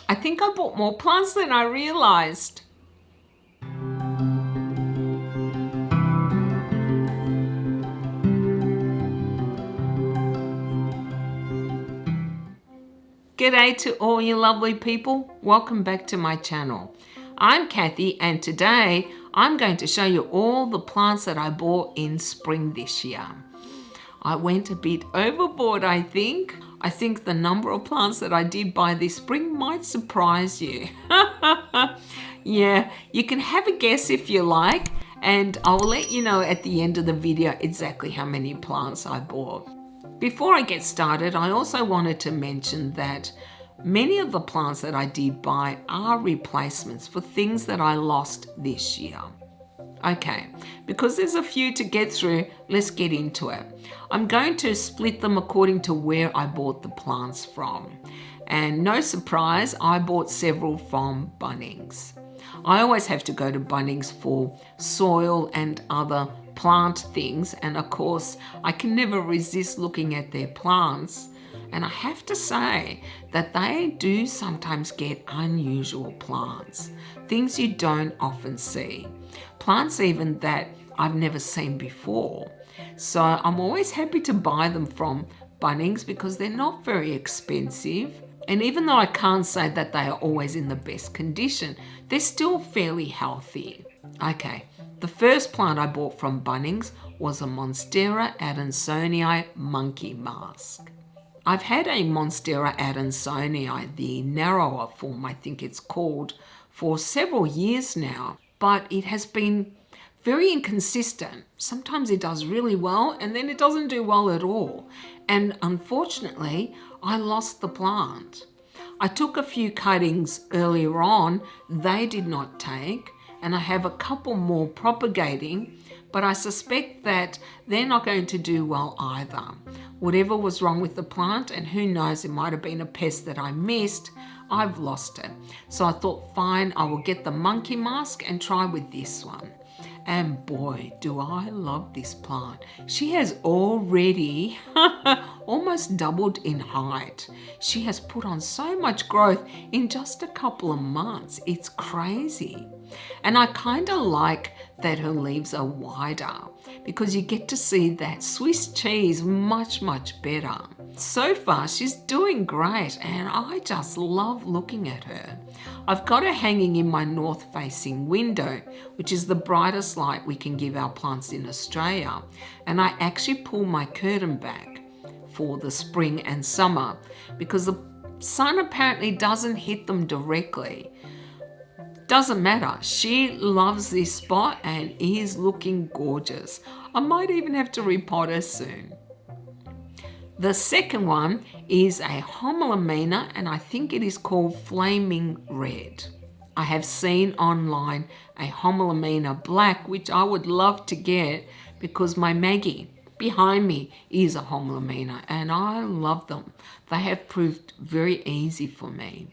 I think I bought more plants than I realized. G'day to all you lovely people. Welcome back to my channel. I'm Kathy and today I'm going to show you all the plants that I bought in spring this year. I went a bit overboard, I think. I think the number of plants that I did buy this spring might surprise you. Yeah, you can have a guess if you like, and I'll let you know at the end of the video exactly how many plants I bought. Before I get started, I also wanted to mention that many of the plants that I did buy are replacements for things that I lost this year. Okay, because there's a few to get through, let's get into it. I'm going to split them according to where I bought the plants from. And no surprise, I bought several from Bunnings. I always have to go to Bunnings for soil and other plant things, and of course I can never resist looking at their plants, and I have to say that they do sometimes get unusual plants, things you don't often see, plants even that I've never seen before. So I'm always happy to buy them from Bunnings because they're not very expensive, and even though I can't say that they are always in the best condition, they're still fairly healthy. Okay, the first plant I bought from Bunnings was a Monstera adansonii monkey mask. I've had a Monstera adansonii, the narrower form I think it's called, for several years now, but it has been very inconsistent. Sometimes it does really well and then it doesn't do well at all. And unfortunately, I lost the plant. I took a few cuttings earlier on, they did not take, and I have a couple more propagating, but I suspect that they're not going to do well either. Whatever was wrong with the plant, and who knows, it might have been a pest that I missed, I've lost it. So I thought, fine, I will get the monkey mask and try with this one. And boy, do I love this plant. She has already almost doubled in height. She has put on so much growth in just a couple of months. It's crazy. And I kind of like that her leaves are wider because you get to see that Swiss cheese much better. So far she's doing great and I just love looking at her. I've got her hanging in my north facing window, which is the brightest light we can give our plants in Australia, and I actually pull my curtain back for the spring and summer because the sun apparently doesn't hit them directly. Doesn't matter, she loves this spot and is looking gorgeous. I might even have to repot her soon. The second one is a Homalomena, and I think it is called Flaming Red. I have seen online a Homalomena Black, which I would love to get because my Maggie behind me is a Homalomena and I love them. They have proved very easy for me.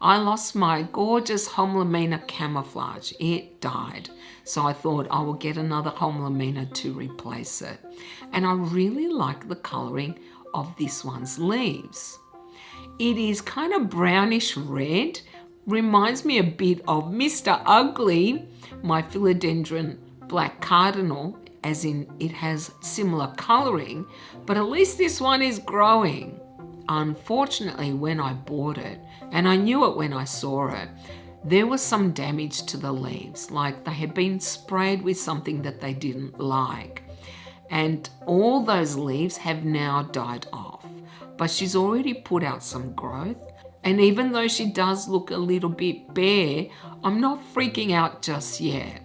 I lost my gorgeous Homalomena camouflage. It died. So I thought I will get another Homalomena to replace it. And I really like the colouring of this one's leaves. It is kind of brownish red. Reminds me a bit of Mr. Ugly, my Philodendron Black Cardinal, as in it has similar colouring, but at least this one is growing. Unfortunately, when I bought it, and I knew it when I saw it, there was some damage to the leaves, like they had been sprayed with something that they didn't like. And all those leaves have now died off, but she's already put out some growth. And even though she does look a little bit bare, I'm not freaking out just yet.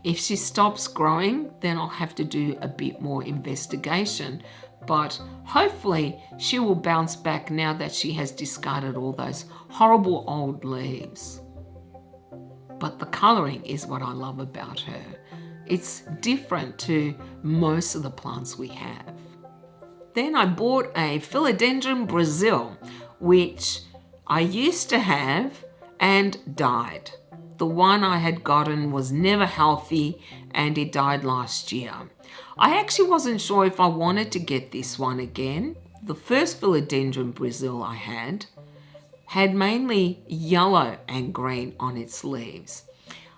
If she stops growing, then I'll have to do a bit more investigation. But hopefully she will bounce back now that she has discarded all those horrible old leaves. But the colouring is what I love about her. It's different to most of the plants we have. Then I bought a Philodendron Brasil, which I used to have and died. The one I had gotten was never healthy and it died last year. I actually wasn't sure if I wanted to get this one again. The first Philodendron Brasil I had had mainly yellow and green on its leaves.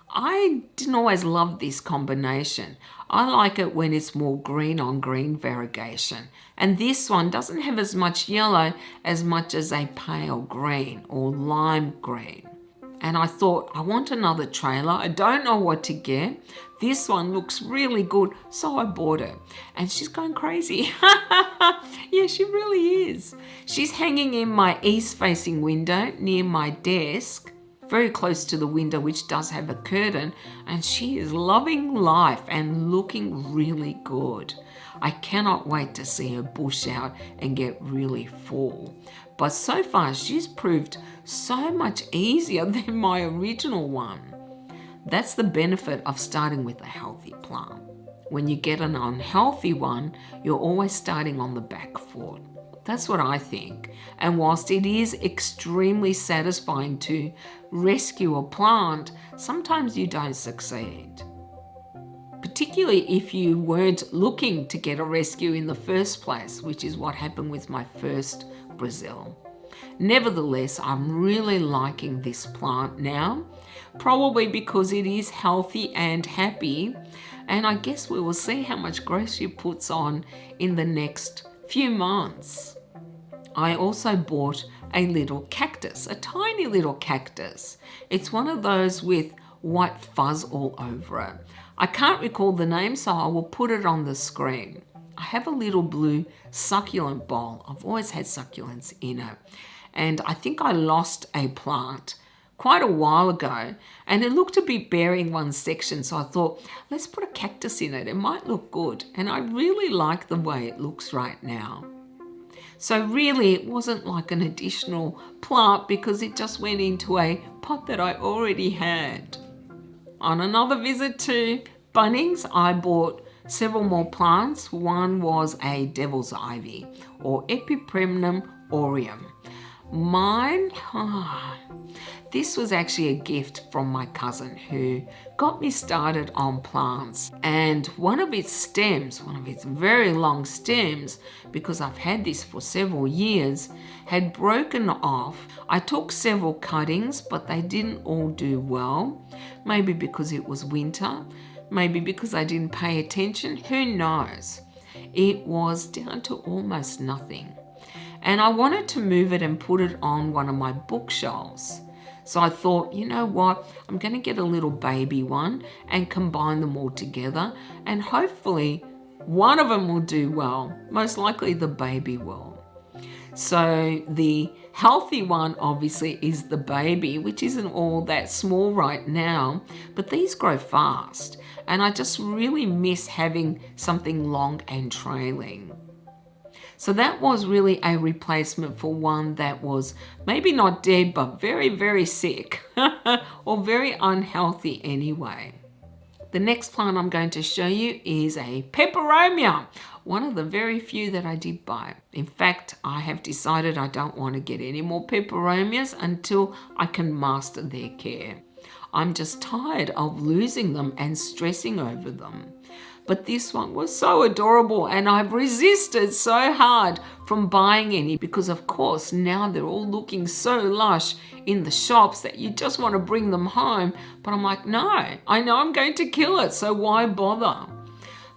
I didn't always love this combination. I like it when it's more green on green variegation. And this one doesn't have as much yellow as much as a pale green or lime green. And I thought, I want another trailer. I don't know what to get. This one looks really good, so I bought it. And she's going crazy. Yeah, she really is. She's hanging in my east-facing window near my desk, very close to the window, which does have a curtain, and she is loving life and looking really good. I cannot wait to see her bush out and get really full. But so far, she's proved so much easier than my original one. That's the benefit of starting with a healthy plant. When you get an unhealthy one, you're always starting on the back foot. That's what I think. And whilst it is extremely satisfying to rescue a plant, sometimes you don't succeed. Particularly if you weren't looking to get a rescue in the first place, which is what happened with my first Brazil. Nevertheless, I'm really liking this plant now, probably because it is healthy and happy, and I guess we will see how much growth she puts on in the next few months. I also bought a little cactus, a tiny little cactus. It's one of those with white fuzz all over it. I can't recall the name, so I will put it on the screen. I have a little blue succulent bowl. I've always had succulents in it. And I think I lost a plant quite a while ago, and it looked to be bare in one section, so I thought, let's put a cactus in it. It might look good. And I really like the way it looks right now. So really, it wasn't like an additional plant because it just went into a pot that I already had. On another visit to Bunnings, I bought several more plants. One was a devil's ivy, or Epipremnum aureum. Mine, this was actually a gift from my cousin who got me started on plants. And one of its stems, one of its very long stems, because I've had this for several years, had broken off. I took several cuttings, but they didn't all do well. Maybe because it was winter, maybe because I didn't pay attention, who knows? It was down to almost nothing. And I wanted to move it and put it on one of my bookshelves. So I thought, you know what, I'm going to get a little baby one and combine them all together, and hopefully one of them will do well. Most likely the baby will. So the healthy one obviously is the baby, which isn't all that small right now, but these grow fast. And I just really miss having something long and trailing. So that was really a replacement for one that was maybe not dead, but very, very sick or very unhealthy anyway. The next plant I'm going to show you is a Peperomia, one of the very few that I did buy. In fact, I have decided I don't want to get any more Peperomias until I can master their care. I'm just tired of losing them and stressing over them. But this one was so adorable, and I've resisted so hard from buying any because, of course, now they're all looking so lush in the shops that you just want to bring them home. But I'm like, no, I know I'm going to kill it, so why bother?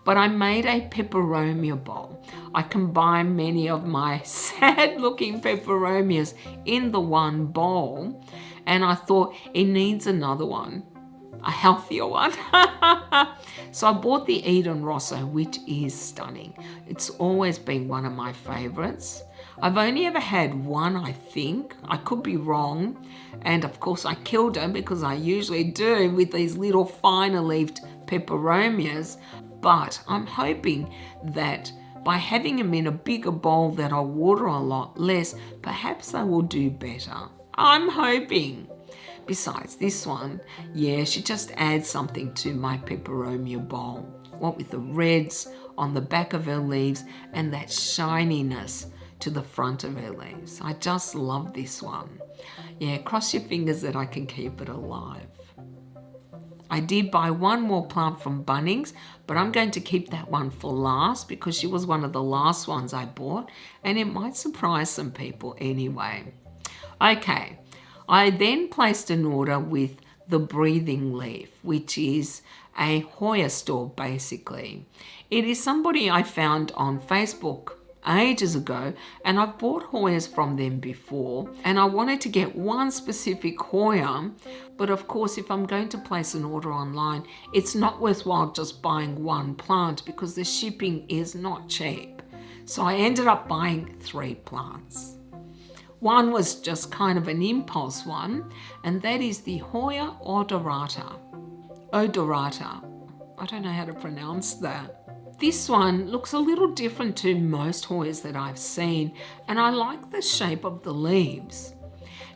But I made a Peperomia bowl. I combined many of my sad-looking Peperomias in the one bowl, and I thought it needs another one. A healthier one. So I bought the Eden Rosso, which is stunning. It's always been one of my favorites. I've only ever had one, I think. I could be wrong. And of course I killed her because I usually do with these little finer leaved Peperomias. But I'm hoping that by having them in a bigger bowl that I'll water a lot less, perhaps they will do better. I'm hoping. Besides this one, yeah, she just adds something to my Peperomia bowl. What with the reds on the back of her leaves and that shininess to the front of her leaves. I just love this one. Yeah, cross your fingers that I can keep it alive. I did buy one more plant from Bunnings, but I'm going to keep that one for last because she was one of the last ones I bought, and it might surprise some people anyway. Okay, I then placed an order with the breathing leaf, which is a Hoya store basically. It is somebody I found on Facebook ages ago, and I've bought Hoyas from them before, and I wanted to get one specific Hoya, but of course if I'm going to place an order online, it's not worthwhile just buying one plant because the shipping is not cheap. So I ended up buying 3 plants. One was just kind of an impulse one, and that is the Hoya odorata. Odorata. I don't know how to pronounce that. This one looks a little different to most Hoyas that I've seen, and I like the shape of the leaves.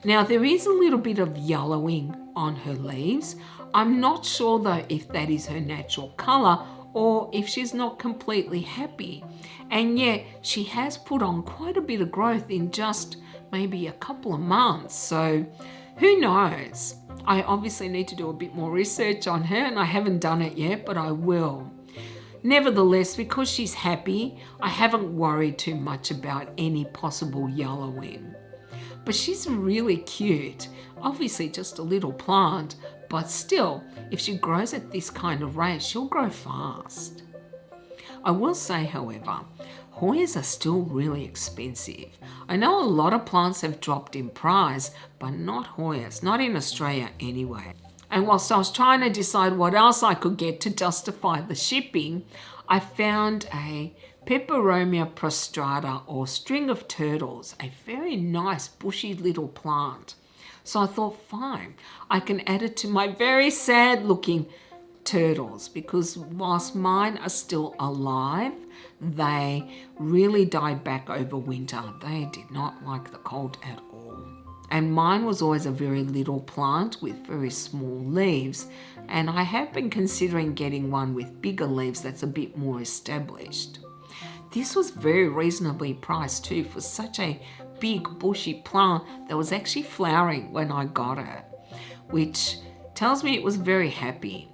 Now there is a little bit of yellowing on her leaves. I'm not sure though if that is her natural colour or if she's not completely happy. And yet she has put on quite a bit of growth in just maybe a couple of months, so who knows? I obviously need to do a bit more research on her, and I haven't done it yet, but I will. Nevertheless, because she's happy, I haven't worried too much about any possible yellowing. But she's really cute. Obviously just a little plant, but still, if she grows at this kind of rate, she'll grow fast. I will say, however, Hoyas are still really expensive. I know a lot of plants have dropped in price, but not Hoyas, not in Australia anyway. And whilst I was trying to decide what else I could get to justify the shipping, I found a Peperomia prostrata, or string of turtles, a very nice bushy little plant. So I thought, fine, I can add it to my very sad looking turtles, because whilst mine are still alive, they really died back over winter. They did not like the cold at all. And mine was always a very little plant with very small leaves, and I have been considering getting one with bigger leaves that's a bit more established. This was very reasonably priced too for such a big bushy plant that was actually flowering when I got it, which tells me it was very happy.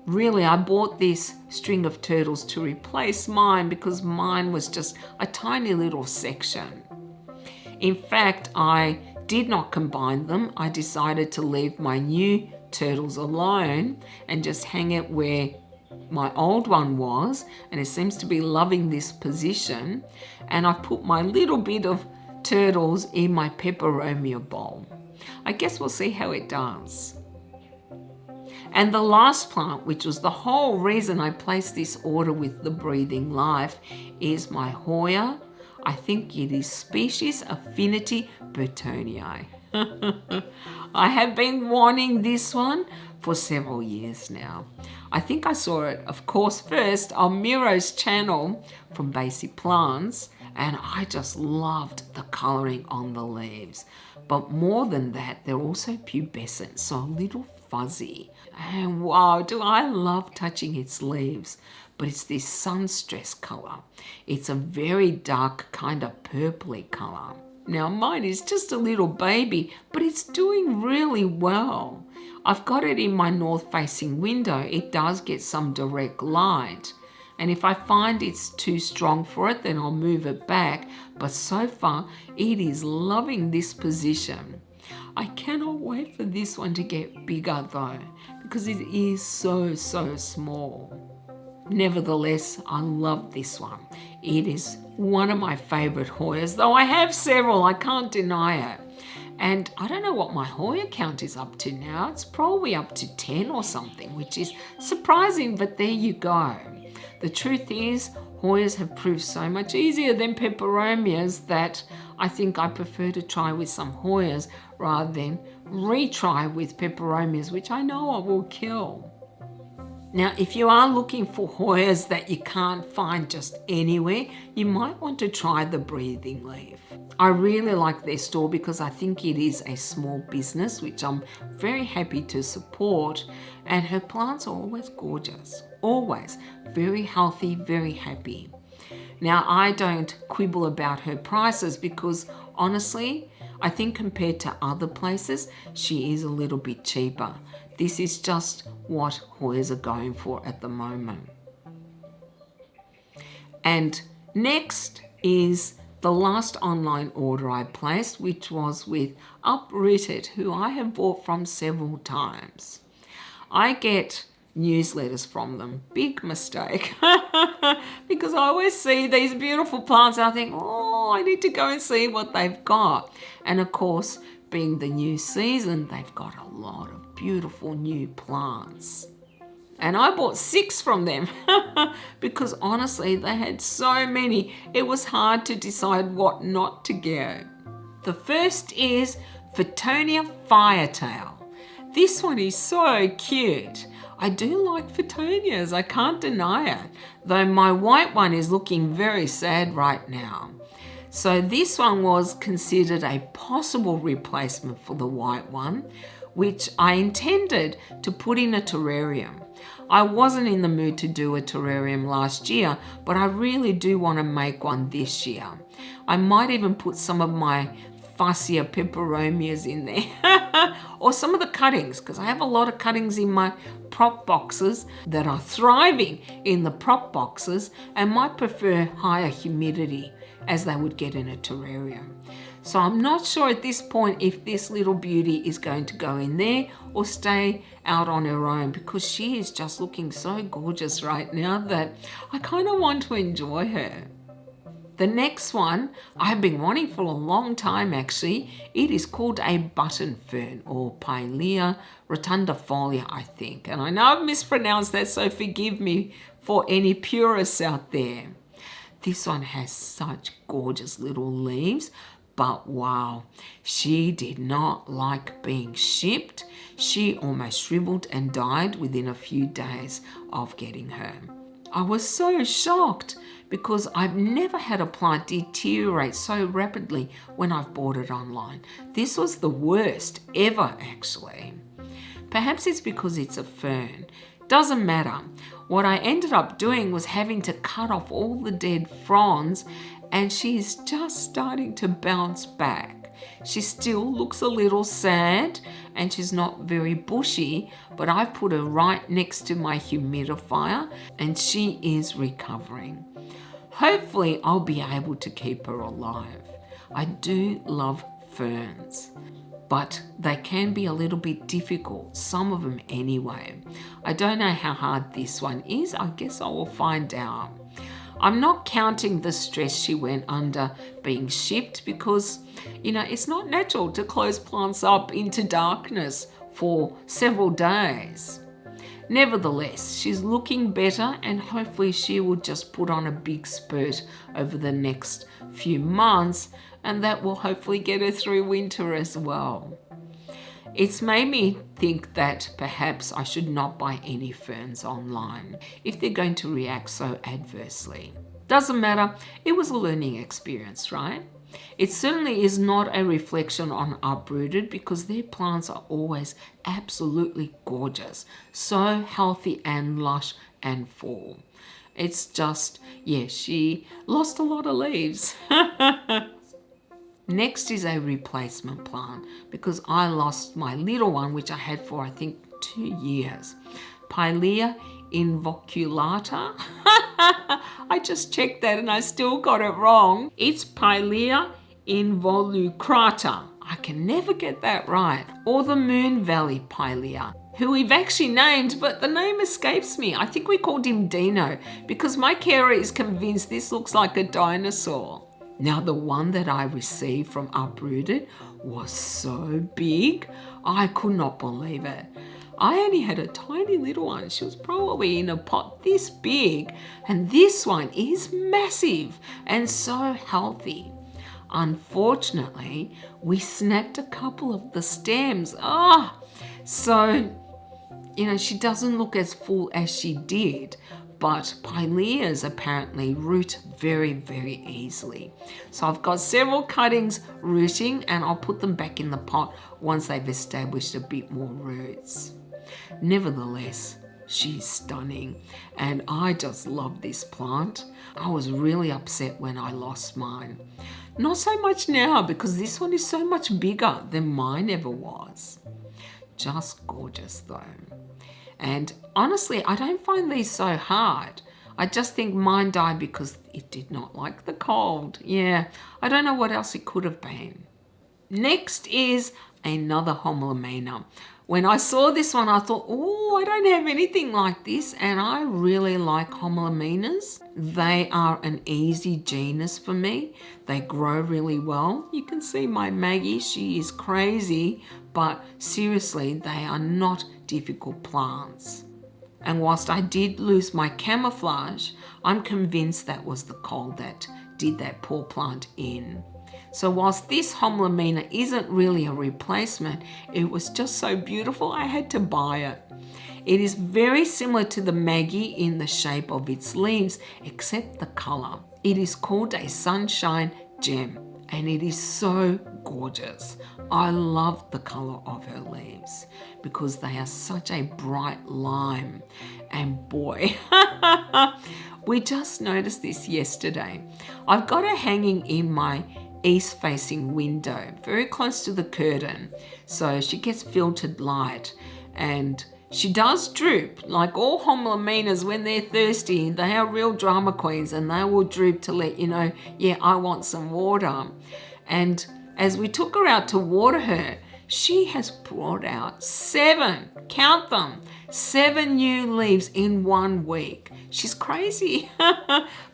Really, I bought this string of turtles to replace mine because mine was just a tiny little section. In fact, I did not combine them. I decided to leave my new turtles alone and just hang it where my old one was, and it seems to be loving this position. And I put my little bit of turtles in my Peperomia bowl. I guess we'll see how it does. And the last plant, which was the whole reason I placed this order with the breathing life, is my Hoya. I think it is species affinity burtoniae. I have been wanting this one for several years now. I think I saw it, of course, first on Miro's channel from Basic Plants, and I just loved the colouring on the leaves. But more than that, they're also pubescent, so a little fuzzy. And wow, do I love touching its leaves. But it's this sun-stress colour. It's a very dark kind of purpley colour. Now mine is just a little baby, but it's doing really well. I've got it in my north-facing window. It does get some direct light. And if I find it's too strong for it, then I'll move it back. But so far, it is loving this position. I cannot wait for this one to get bigger though, because it is so small. Nevertheless, I love this one. It is one of my favourite Hoyas, though I have several, I can't deny it. And I don't know what my Hoya count is up to now. It's probably up to 10 or something, which is surprising, but there you go. The truth is, Hoyas have proved so much easier than Peperomias that I think I prefer to try with some Hoyas rather than retry with Peperomias, which I know I will kill. Now, if you are looking for Hoyas that you can't find just anywhere, you might want to try the breathing leaf. I really like their store because I think it is a small business, which I'm very happy to support, and her plants are always gorgeous, always very healthy, very happy. Now, I don't quibble about her prices because honestly, I think compared to other places, she is a little bit cheaper. This is just what Hoyas are going for at the moment. And next is The last online order I placed, which was with Uprooted, who I have bought from several times. I get newsletters from them. Big mistake. Because I always see these beautiful plants and I think, oh, I need to go and see what they've got. And of course, being the new season, they've got a lot of beautiful new plants. And I bought 6 from them because honestly, they had so many. It was hard to decide what not to get. The first is Fittonia firetail. This one is so cute. I do like Fittonias, I can't deny it, though my white one is looking very sad right now. So this one was considered a possible replacement for the white one, which I intended to put in a terrarium. I wasn't in the mood to do a terrarium last year, but I really do want to make one this year. I might even put some of my fussier peperomias in there or some of the cuttings, because I have a lot of cuttings in my prop boxes that are thriving in the prop boxes and might prefer higher humidity as they would get in a terrarium. So I'm not sure at this point if this little beauty is going to go in there or stay out on her own, because she is just looking so gorgeous right now that I kind of want to enjoy her. The next one I've been wanting for a long time actually. It is called a button fern, or Pilea rotundifolia, I think. And I know I've mispronounced that, so forgive me for any purists out there. This one has such gorgeous little leaves, but wow, she did not like being shipped. She almost shriveled and died within a few days of getting her. I was so shocked because I've never had a plant deteriorate so rapidly when I've bought it online. This was the worst ever actually. Perhaps it's because it's a fern. Doesn't matter. What I ended up doing was having to cut off all the dead fronds, and she's just starting to bounce back. She still looks a little sad and she's not very bushy, but I've put her right next to my humidifier and she is recovering. Hopefully I'll be able to keep her alive. I do love ferns, but they can be a little bit difficult, some of them anyway. I don't know how hard this one is. I guess I will find out. I'm not counting the stress she went under being shipped because, it's not natural to close plants up into darkness for several days. Nevertheless, she's looking better and hopefully she will just put on a big spurt over the next few months, and that will hopefully get her through winter as well. It's made me think that perhaps I should not buy any ferns online if they're going to react so adversely. Doesn't matter, it was a learning experience, right? It certainly is not a reflection on Uprooted because their plants are always absolutely gorgeous, so healthy and lush and full. It's just, she lost a lot of leaves. Next is a replacement plant because I lost my little one, which I had for I think 2 years. Pallaea involucrata. I just checked that and I still got it wrong. It's Pallaea involucrata. I can never get that right. Or the Moon Valley Pilea, who we've actually named, but the name escapes me. I think we called him Dino because my carer is convinced this looks like a dinosaur. Now, the one that I received from Uprooted was so big, I could not believe it. I only had a tiny little one. She was probably in a pot this big, and this one is massive and so healthy. Unfortunately, we snapped a couple of the stems. So, she doesn't look as full as she did. But Pileas apparently root very, very easily. So I've got several cuttings rooting and I'll put them back in the pot once they've established a bit more roots. Nevertheless, she's stunning and I just love this plant. I was really upset when I lost mine. Not so much now because this one is so much bigger than mine ever was. Just gorgeous though. And honestly, I don't find these so hard. I just think mine died because it did not like the cold. Yeah, I don't know what else it could have been. Next is another Homalomena. When I saw this one, I thought, oh, I don't have anything like this, and I really like Homalomenas. They are an easy genus for me. They grow really well. You can see my Maggie, she is crazy, but seriously, they are not difficult plants. And whilst I did lose my camouflage, I'm convinced that was the cold that did that poor plant in. So whilst this Homalomena isn't really a replacement, it was just so beautiful I had to buy it. It is very similar to the Maggie in the shape of its leaves, except the colour. It is called a Sunshine Gem, and it is so gorgeous. I love the colour of her leaves because they are such a bright lime. And boy, we just noticed this yesterday. I've got her hanging in my east facing window, very close to the curtain, so she gets filtered light, and she does droop. Like all Homalomenas, when they're thirsty, they are real drama queens, and they will droop to let you know, yeah, I want some water. And as we took her out to water her, she has brought out 7, count them, 7 new leaves in 1 week. She's crazy,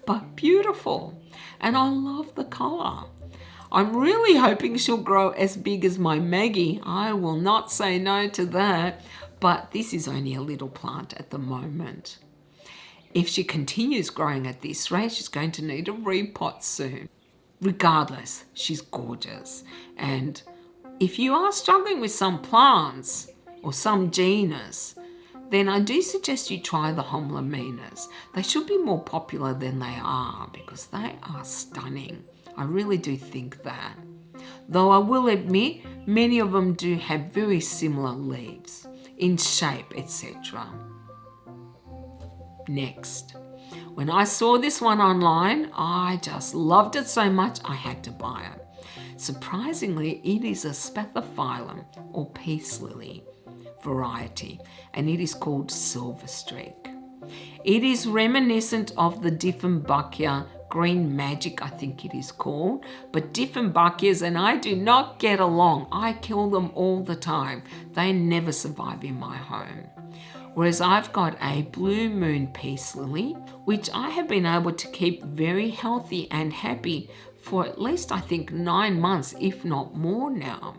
but beautiful. And I love the colour. I'm really hoping she'll grow as big as my Maggie. I will not say no to that, but this is only a little plant at the moment. If she continues growing at this rate, she's going to need a repot soon. Regardless, she's gorgeous. And if you are struggling with some plants or some genus, then I do suggest you try the Homalomenas. They should be more popular than they are because they are stunning. I really do think that. Though I will admit, many of them do have very similar leaves in shape, etc. Next, when I saw this one online, I just loved it so much I had to buy it. Surprisingly, it is a Spathiphyllum or peace lily variety, and it is called Silver Streak. It is reminiscent of the Dieffenbachia Green Magic, I think it is called, but Dieffenbachias and I do not get along. I kill them all the time. They never survive in my home. Whereas I've got a Blue Moon Peace Lily, which I have been able to keep very healthy and happy for at least I think 9 months, if not more now.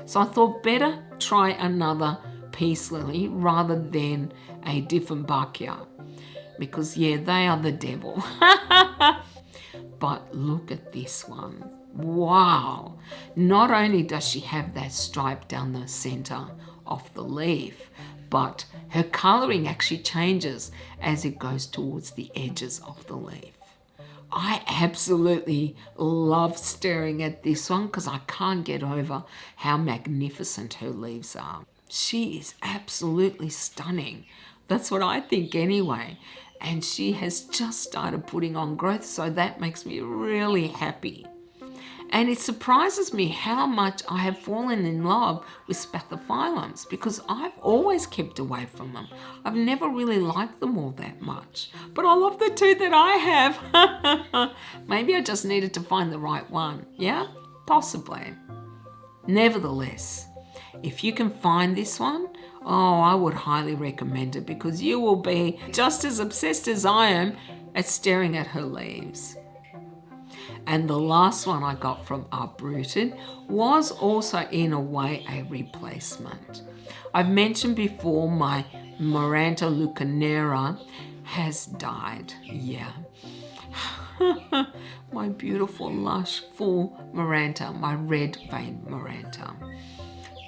So I thought better try another Peace Lily rather than a Dieffenbachia, because yeah, they are the devil. But look at this one. Wow. Not only does she have that stripe down the center of the leaf, but her coloring actually changes as it goes towards the edges of the leaf. I absolutely love staring at this one because I can't get over how magnificent her leaves are. She is absolutely stunning. That's what I think anyway. And she has just started putting on growth, so that makes me really happy. And it surprises me how much I have fallen in love with Spathiphyllums because I've always kept away from them. I've never really liked them all that much. But I love the 2 that I have. Maybe I just needed to find the right one. Yeah? Possibly. Nevertheless, if you can find this one, oh, I would highly recommend it because you will be just as obsessed as I am at staring at her leaves. And the last one I got from Uprooted was also in a way a replacement. I've mentioned before my Maranta Lucanera has died. Yeah. My beautiful, lush, full Maranta, my red vein Maranta,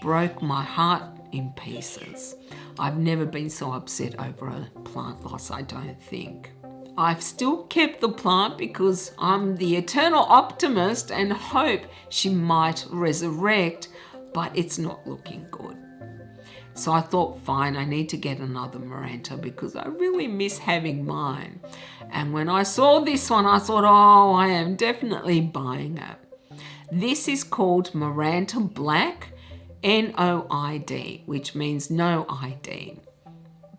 broke my heart in pieces. I've never been so upset over a plant loss, I don't think. I've still kept the plant because I'm the eternal optimist and hope she might resurrect, but it's not looking good. So I thought, fine, I need to get another Maranta because I really miss having mine. And when I saw this one, I thought, oh, I am definitely buying it. This is called Maranta Black, NOID, which means no ID.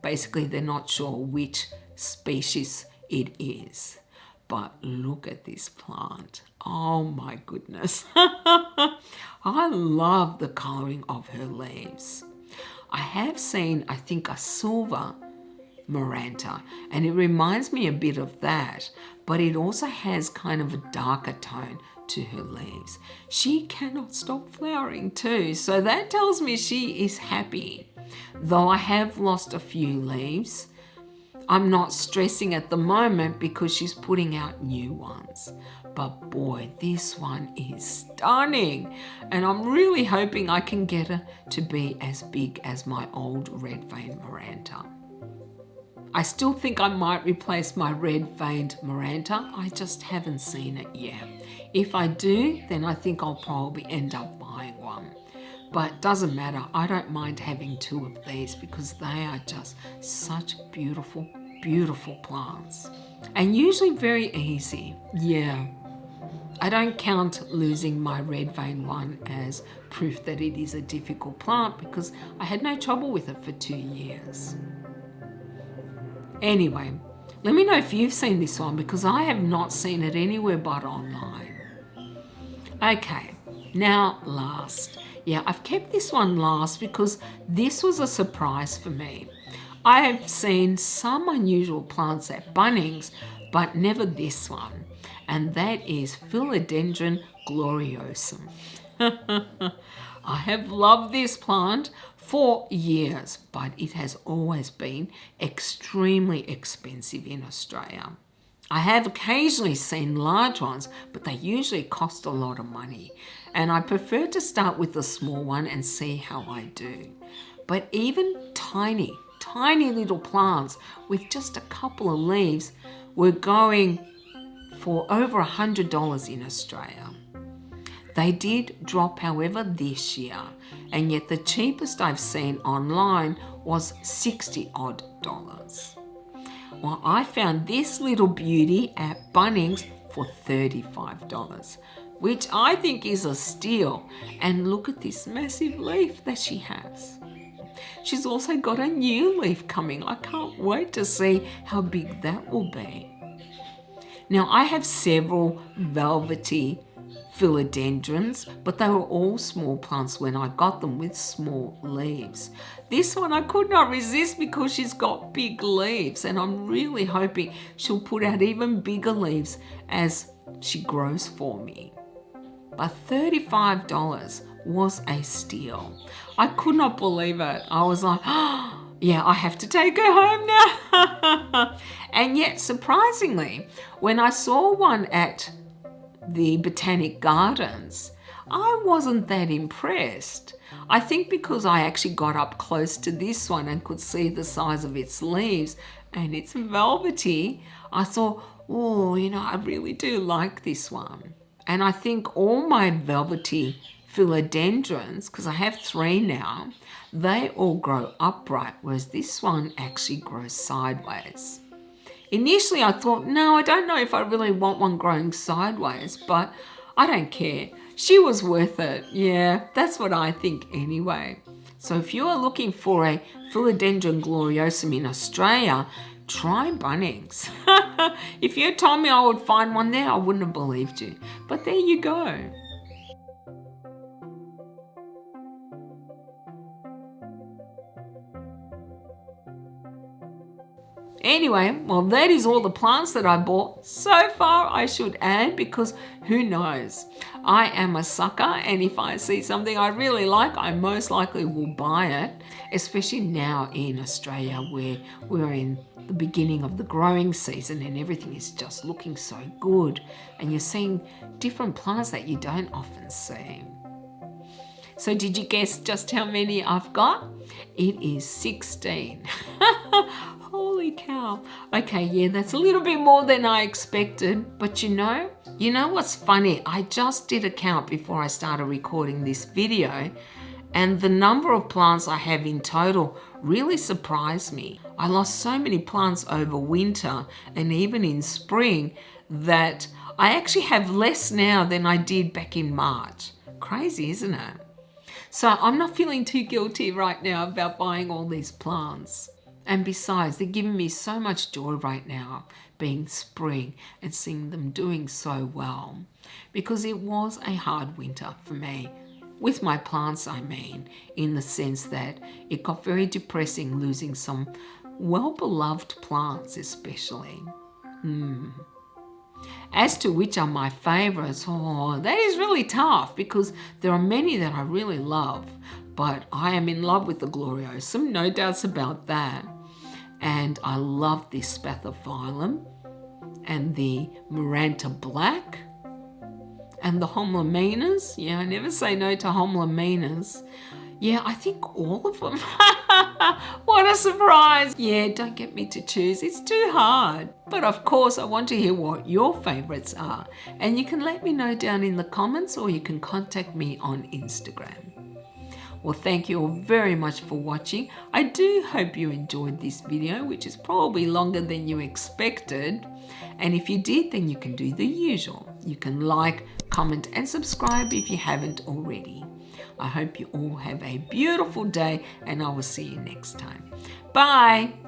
Basically, they're not sure which species it is. But look at this plant. Oh my goodness. I love the colouring of her leaves. I have seen, I think, a silver Maranta, and it reminds me a bit of that, but it also has kind of a darker tone to her leaves. She cannot stop flowering too, so that tells me she is happy. Though I have lost a few leaves, I'm not stressing at the moment because she's putting out new ones. But boy, this one is stunning, and I'm really hoping I can get her to be as big as my old red-veined Maranta. I still think I might replace my red-veined Maranta. I just haven't seen it yet. If I do, then I think I'll probably end up buying one. But it doesn't matter. I don't mind having two of these because they are just such beautiful, beautiful plants. And usually very easy. Yeah. I don't count losing my red vein one as proof that it is a difficult plant because I had no trouble with it for 2 years. Anyway, let me know if you've seen this one because I have not seen it anywhere but online. Okay, now last. Yeah, I've kept this one last because this was a surprise for me. I have seen some unusual plants at Bunnings, but never this one. And that is Philodendron Gloriosum. I have loved this plant for years, but it has always been extremely expensive in Australia. I have occasionally seen large ones, but they usually cost a lot of money. And I prefer to start with the small one and see how I do. But even tiny little plants with just a couple of leaves were going for over $100 in Australia. They did drop, however, this year, and yet the cheapest I've seen online was $60 odd. Well, I found this little beauty at Bunnings for $35, which I think is a steal. And look at this massive leaf that she has. She's also got a new leaf coming. I can't wait to see how big that will be. Now, I have several velvety philodendrons, but they were all small plants when I got them with small leaves. This one I could not resist because she's got big leaves, and I'm really hoping she'll put out even bigger leaves as she grows for me. But $35 was a steal. I could not believe it. I was like, oh, yeah, I have to take her home now. And yet, surprisingly, when I saw one at the Botanic Gardens, I wasn't that impressed. I think because I actually got up close to this one and could see the size of its leaves and it's velvety, I thought, oh, I really do like this one. And I think all my velvety philodendrons, because I have 3 now, they all grow upright, whereas this one actually grows sideways. Initially, I thought, no, I don't know if I really want one growing sideways, but I don't care. She was worth it. Yeah, that's what I think anyway. So if you are looking for a Philodendron Gloriosum in Australia, try Bunnings. If you had told me I would find one there, I wouldn't have believed you. But there you go. Anyway, well, that is all the plants that I bought so far, I should add, because who knows? I am a sucker, and if I see something I really like, I most likely will buy it, especially now in Australia where we're in the beginning of the growing season and everything is just looking so good, and you're seeing different plants that you don't often see. So did you guess just how many I've got? It is 16. Holy cow. Okay, yeah, that's a little bit more than I expected. But you know what's funny? I just did a count before I started recording this video, and the number of plants I have in total really surprised me. I lost so many plants over winter and even in spring that I actually have less now than I did back in March. Crazy, isn't it? So I'm not feeling too guilty right now about buying all these plants. And besides, they're giving me so much joy right now, being spring and seeing them doing so well. Because it was a hard winter for me. With my plants, I mean, in the sense that it got very depressing losing some well-beloved plants especially. As to which are my favorites, that is really tough because there are many that I really love. But I am in love with the Gloriosum, no doubts about that. And I love the Spathiphyllum and the Maranta Black and the Homalomenas. Yeah, I never say no to Homalomenas. Yeah, I think all of them. What a surprise. Yeah, don't get me to choose. It's too hard. But of course, I want to hear what your favorites are. And you can let me know down in the comments or you can contact me on Instagram. Well, thank you all very much for watching. I do hope you enjoyed this video, which is probably longer than you expected. And if you did, then you can do the usual. You can like, comment, and subscribe if you haven't already. I hope you all have a beautiful day and I will see you next time. Bye.